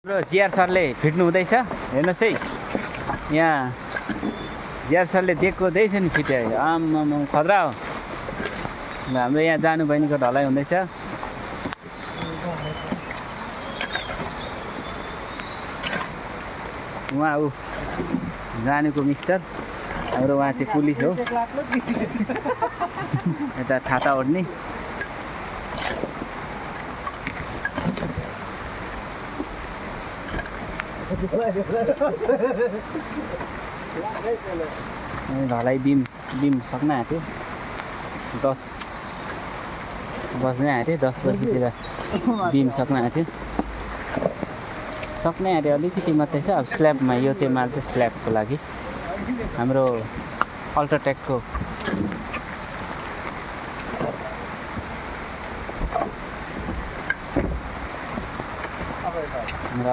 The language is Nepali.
हाम्रो जिआर सरले फिट्नु हुँदैछ हेर्नुहोस् है यहाँ जिआर सरले दिएको हुँदैछ नि फिटे आम्म खतरा हो ल हाम्रो यहाँ जानु बहिनीको ढलाइ हुँदैछ उहाँ ऊ जानुको मिस्टर हाम्रो उहाँ चाहिँ पुलिस हो यता छाता ओढ्ने ढलाइ बिम सक्न आँट्यो 10 बज्नै आँट्यो 10 बजीतिर बिम सक्न आँट्यो सक्नै आँट्यो अलिकति मात्रै छ अब स्ल्याबमा यो चाहिँ माल चाहिँ स्ल्याबको लागि हाम्रो अल्ट्राटेकको हाम्रो